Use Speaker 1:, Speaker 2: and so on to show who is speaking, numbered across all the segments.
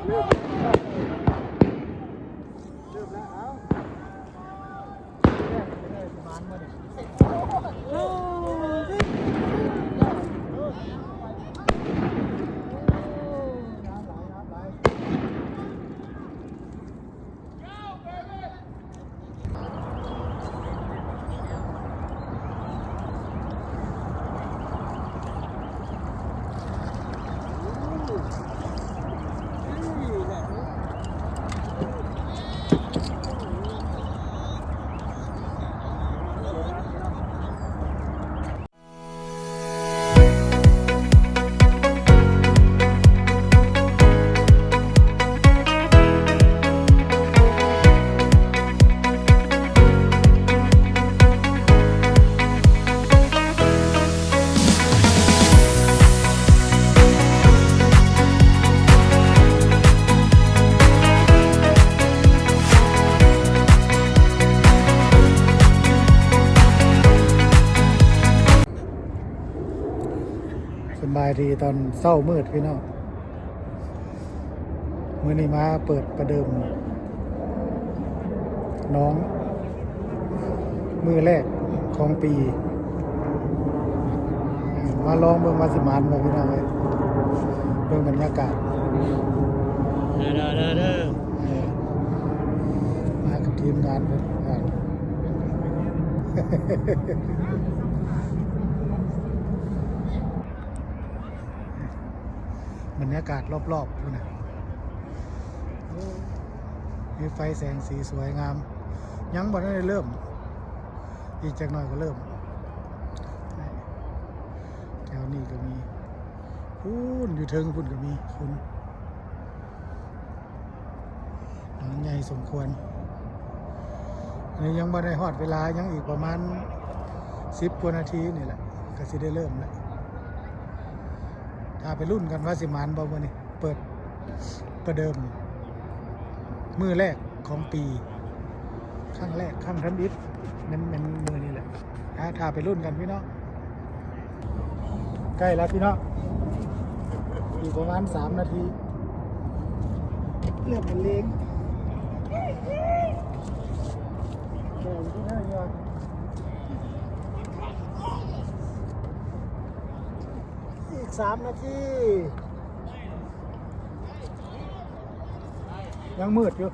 Speaker 1: สบายดีตอนเศร้ามืดพี่น้องมื้อนี้มาเปิดประเดิมน้องมือแรกของปีมาลองเบิ่งมาสิมานไปพี่น้องเลยเบิ่งบรรยากาศมากับทีมงานเพิ่นบรรยากาศรอบๆพุ่นน่ะมีไฟแสงสีสวยงามยังบ่ได้เริ่มอีกจักหน่อยก็เริ่มแถวนี้ก็มีพุ่นอยู่เทิงพุ่นก็มีคุณหลังใหญ่สมควรอันนี้ยังบ่ได้ฮอดเวลายังอีกประมาณ10 กว่านาทีนี่แหละก็สิได้เริ่มแล้วถ้าไปรุ่นกันว่าสิมานบ่มื้อนี้เปิดประเดิมมือแรกของปีครั้งแรกครั้งทำอิฐมันมือนี่แหละถ้าไปรุ่นกันพี่น้องใกล้แล้วพี่น้องอีกประมาณ3 นาทีเริ่มเป็นเล็กอีก3 นาทียังมืดอยู่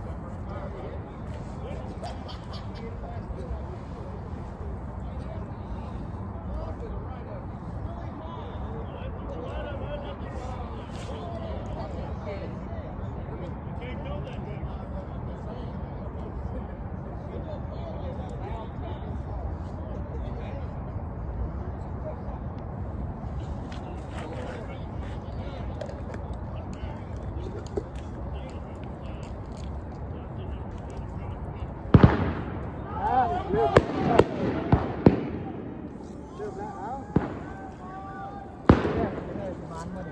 Speaker 1: เริ่มแล้วเอามานมาดิ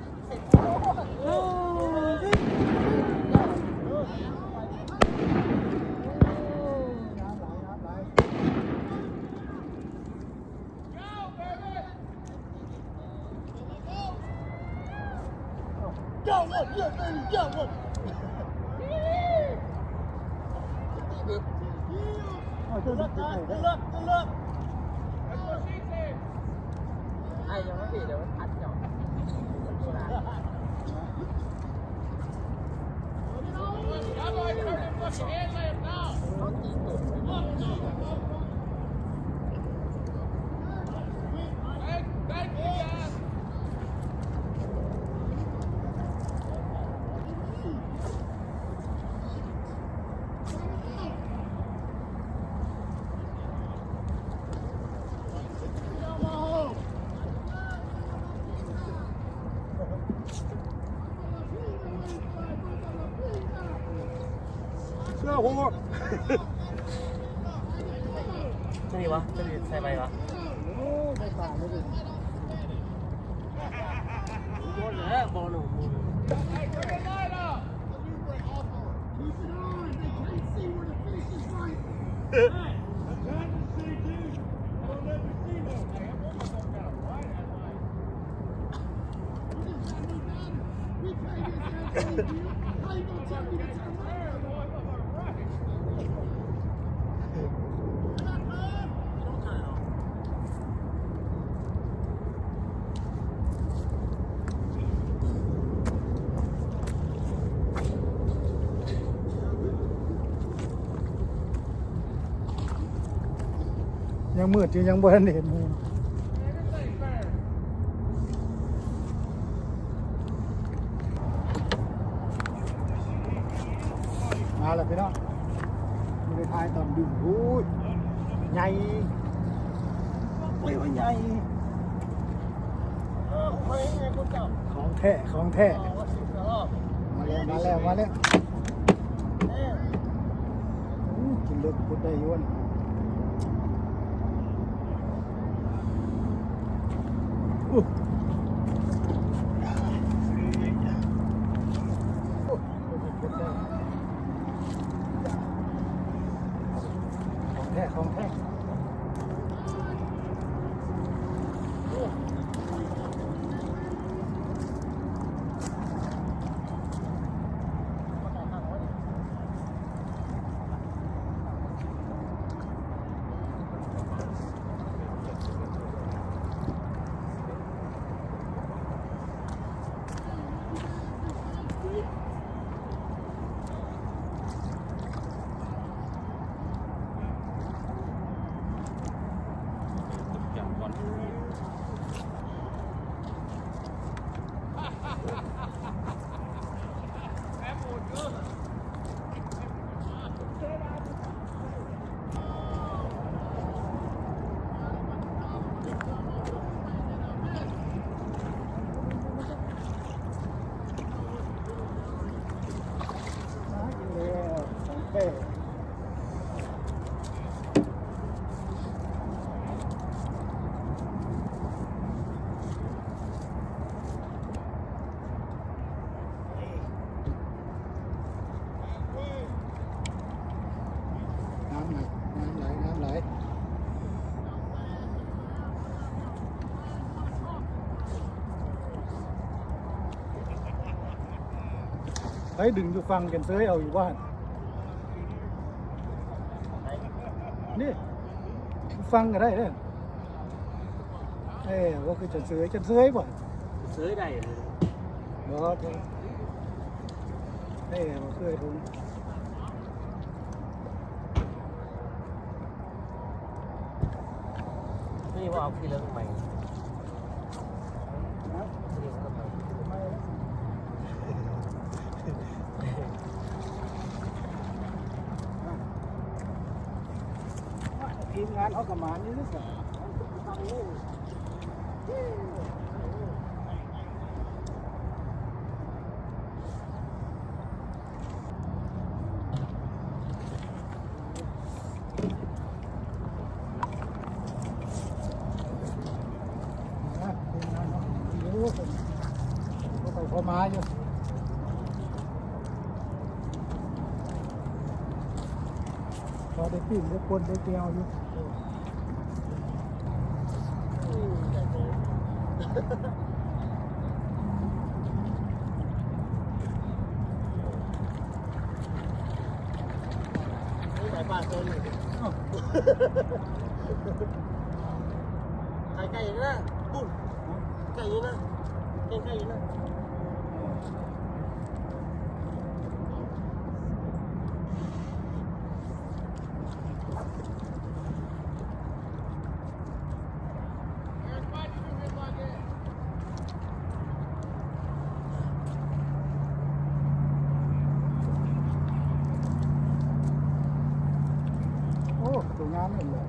Speaker 1: ไอ้ยังไม่ผิดเดี๋ยวพัดหยอกเสื้อหัวจะดีวะจะดีใส่ไปวะโอ้ใส่ปากเลยดิบอลแล้วบอลหนู ยังมืดอยู่ยังบ่ทันเห็นหมูมาแล้วพี่น้องไม่ได้ทายตอนดึงโอ้ยใหญ่โอ้ยว่าใหญ่ของแท้ของแท้มาแล้วมาแล้วมาแล้วกินเลือดพุดได้ย้วนของแท้ของแท้น้ำไหลน้ำไหลไปดึงอยู่ฟังกันเซยเอาอยู่บ้านนี่ฟังก็ได้เนี่ยว่าคือจันเซยบ่
Speaker 2: เสยได้เลย
Speaker 1: บ่เถอะบ่เคยผม
Speaker 2: นี่ว่าเอาขี้เลิกใหม่นี่ว่าทำไม
Speaker 1: ทีมงานเขากระหมานี่หรือเปล่าไปพอมาอยู่พอได้ปิ้งได้ปนได้เตียวอยู่
Speaker 2: นี่สายป่าตัวอยู่ไก่อยู่นะปุ้นไก่อยู่นะไก่อยู่นะ
Speaker 1: สวยงามเลย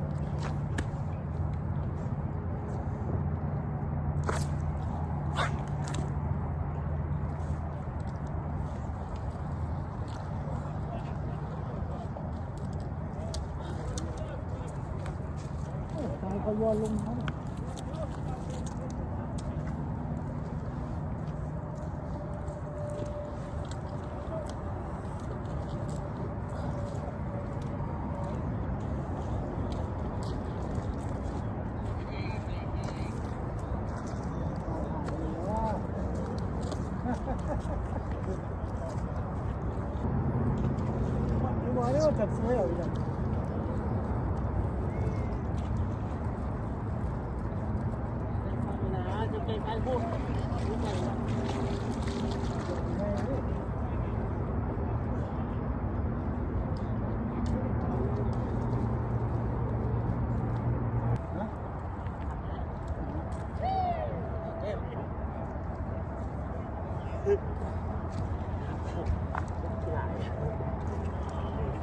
Speaker 1: ตายเขาโยนลงเขา จัดสวยเอาอย่าง
Speaker 2: นะจะเป็นใครพูดรู้ไหม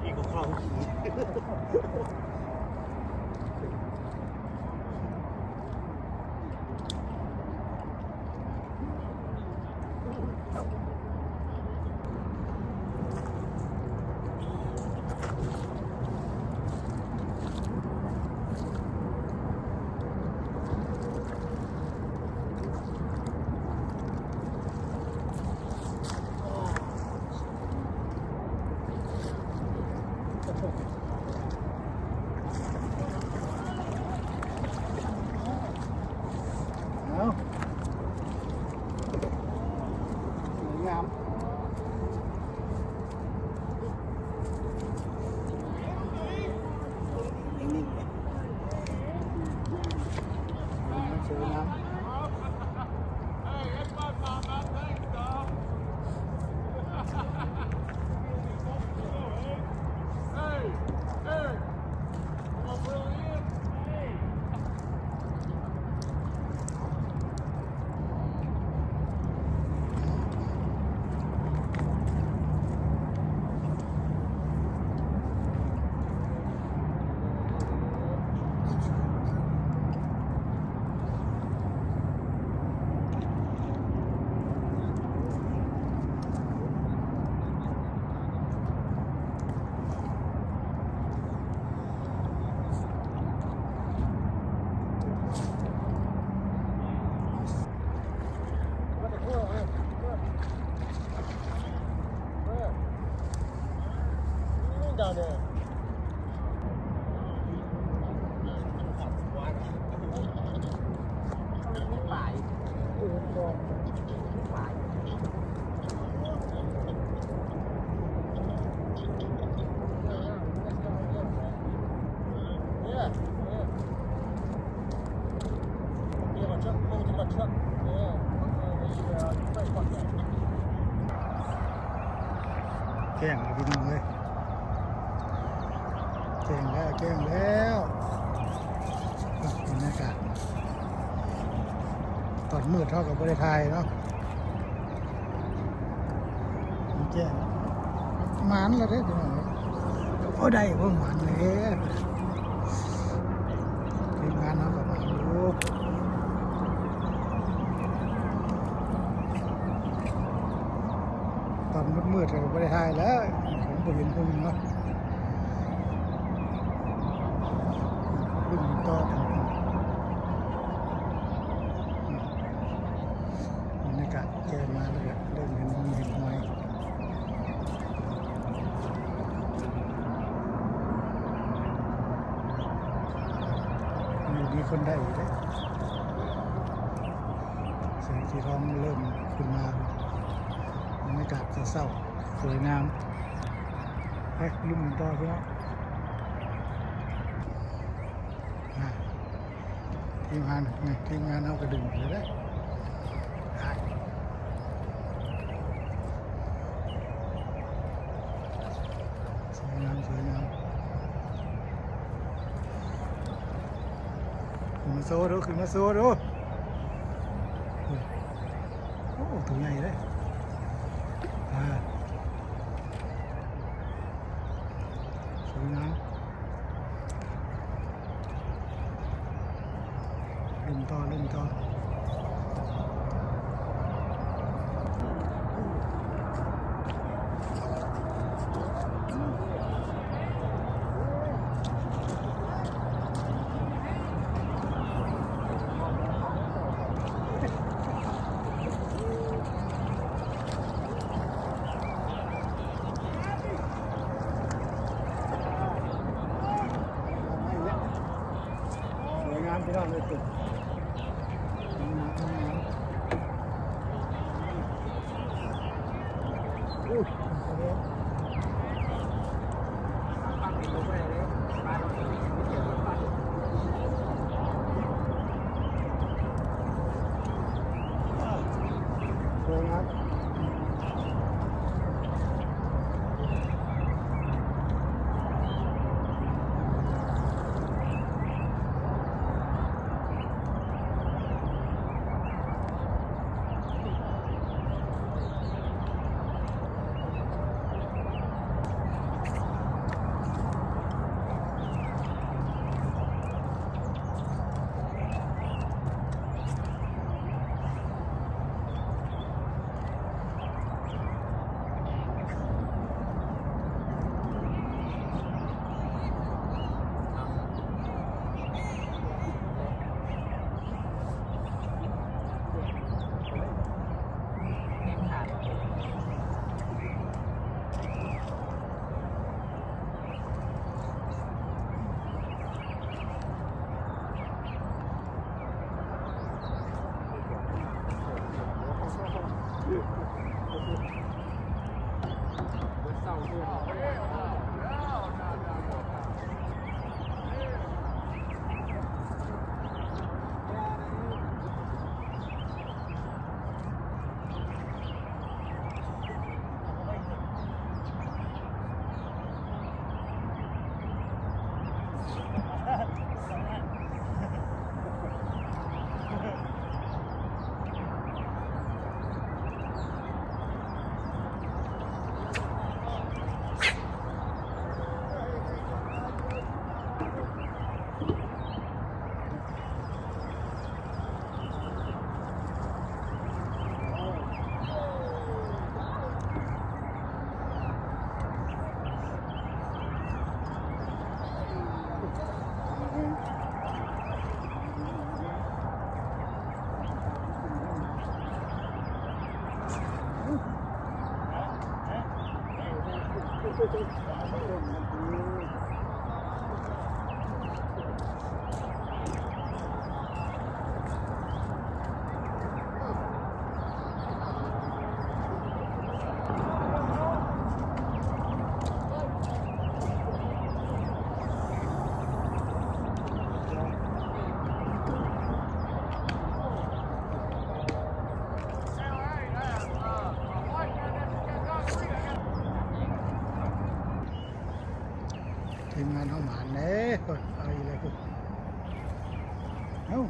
Speaker 2: อีกของเขา
Speaker 1: เอาสวยงามนิ่งๆสวยงาม
Speaker 2: down there.
Speaker 1: แจ้งแล้วพี่น้องเลยแจ้งแล้วบรรยากาศตอนมืดเท่ากับบริไทยเนาะแจ้งหมานแล้วเด้อพี่น้องโอ้ได้พวกหมานเลยทีมงานเราก็มาดูตอนมืดๆเราบริไทยแล้วผมไปเห็นพวกนี้เนาะรุ่นต่อบรรยากาศแจ้งมาแล้วเริ่มเห็นมีเห็นน้อยมีคนได้อีกแล้วแสงสีทองเริ่มขึ้นมาบรรยากาศเศร้าๆสวยงามไปลุ่มต่อพี่น้องทีมงานเอากระดึงเลยได้สวยงามขึ้นมาโซ่ดูโอ้ตัวใหญ่เลยสวยงามลุ่มต่อสวยงามพี่น้องเลยตึก
Speaker 2: เลยครับ
Speaker 1: ทีมงานเข้าหมานเลยเอาอีกเลยเอ้า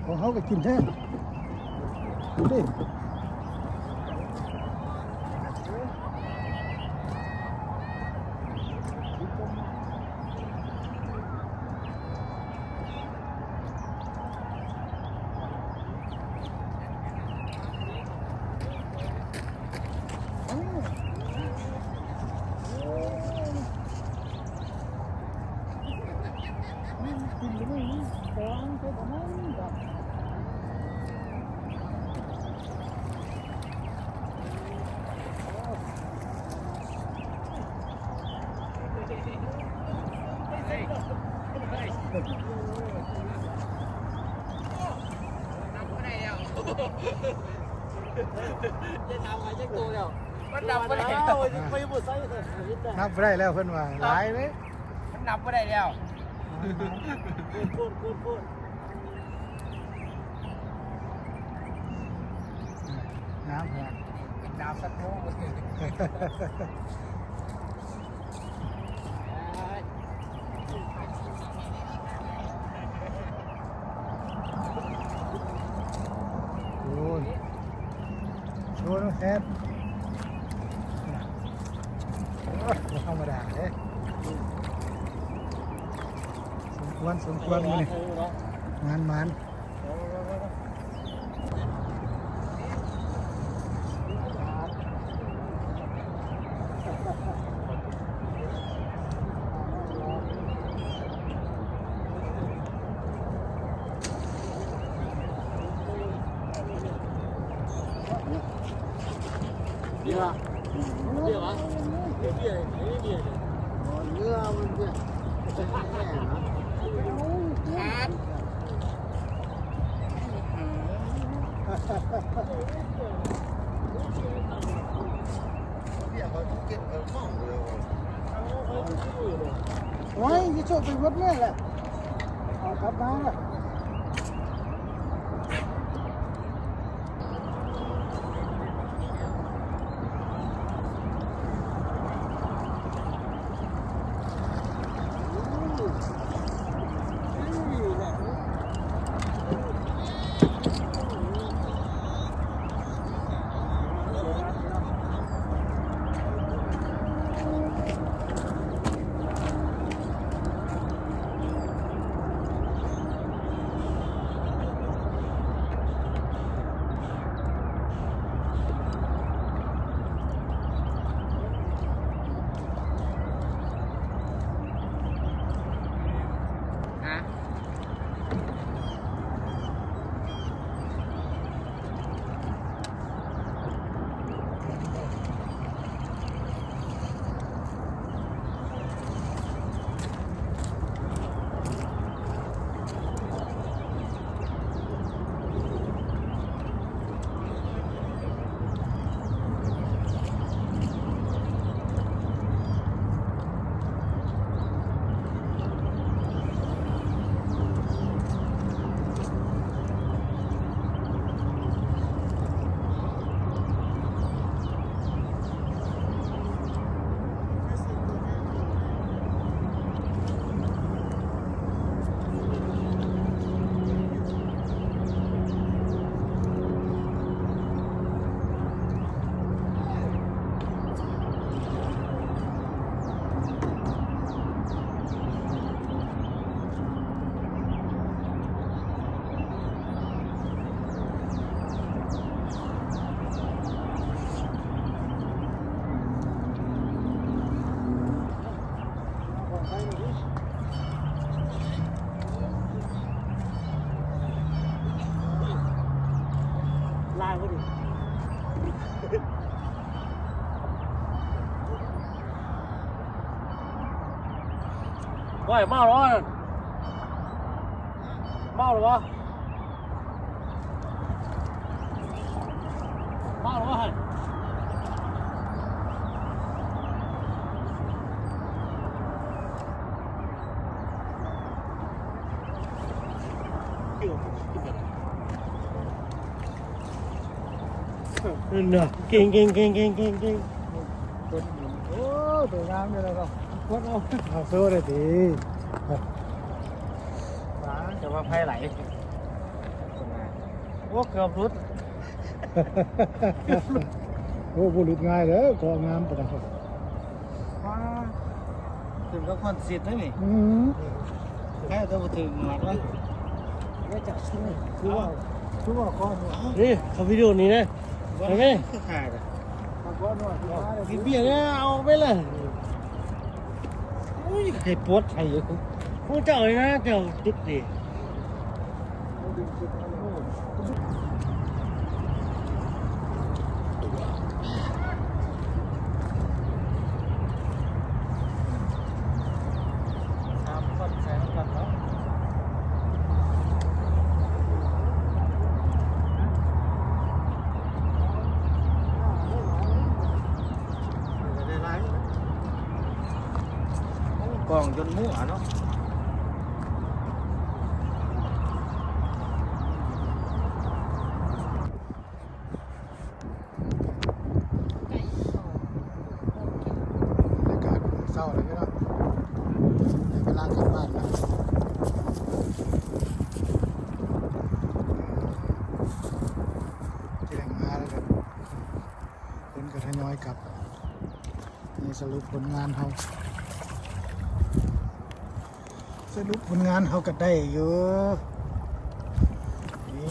Speaker 1: ของเขาก็กินแท้ดูดิ
Speaker 2: จะทำอะไรจะโกงแล้วมันนับไม่ได้ไม่หมดไส้เลย
Speaker 1: นับไม่ได้แล้วเพื่อนว่าหลายเลย
Speaker 2: มันนับไม่ได้แล้วพูด
Speaker 1: น้ำเหรอ
Speaker 2: น้ำสักโน้ต
Speaker 1: โอ้ยโชว์น้องแซดไม่ธรรมดาเลยสมควรเลยมัน
Speaker 2: เดี๋ยวเรือมันเนี่ยจะแค่นะขาด
Speaker 1: โอ้ยยี่โชคไปวัดแม่แหละเอากลับมาละ
Speaker 2: ลายก็ดิว่าเมาหรอเมาหรอวะเมาหรอวะเนาะเก่ง
Speaker 1: โอ้ตัวงามเลยเราโคตรเอาสู้เลยดี
Speaker 2: จะว่าไพ่ไหลโอ้เกือบรุด
Speaker 1: โอ้บุรุษง่ายเลยกองงามปะนะครับ
Speaker 2: ถึงก็คนสิทธิ์นี่แค่ตัวถึงหมัดวะไม่จับช่วยคือว่าข้อหนวดนี่เขาวิดีโอนี้นะเห็นไหมขาดข้อหนวดกินเบียร์เนี่ยเอาไปเลยอุ้ยใครปวดใครอยู่กูเจ้าเลยนะเจ้าติดดิกองจนมั่วเนาะ
Speaker 1: อากาศเศร้าเลยพี่น้องเวลากลับบ้านแล้วแจ้งมาแล้วกันคนก็ทยอยกลับนี่สรุปผลงานเขาสรุปผลงานเขาก็ได้อยู่นี่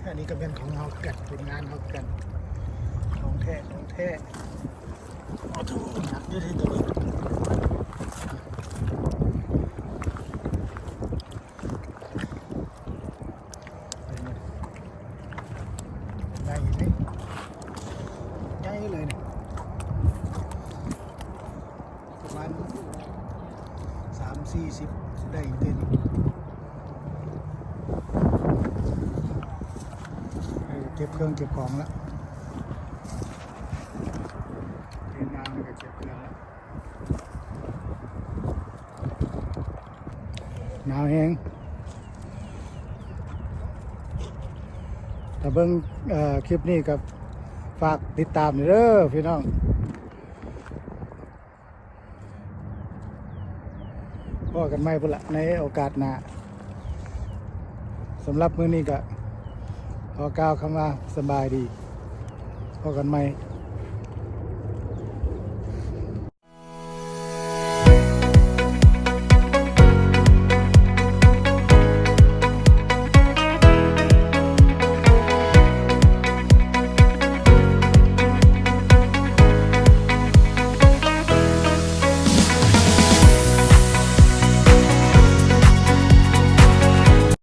Speaker 1: อันนี้ก็เป็นของเรากัดผลงานเขากันของแท้เอาถูกหนักด้วยที่ตัวนี้ได้ไหมได้เลยเนี่ยประมาณ30-40ได้เต็มเก็บเครื่องเก็บของแล้วเดินน้ำแล้วก็เก็บเครื่องแล้วหนาวแห้งถ้าเบิ่งคลิปนี้กับฝากติดตามเด้อพี่น้องพบกันใหม่พุ่นละในโอกาสหน้าสำหรับมื้อนี้ก็ขอกล่าวคำว่าสบายดีพบกันใหม่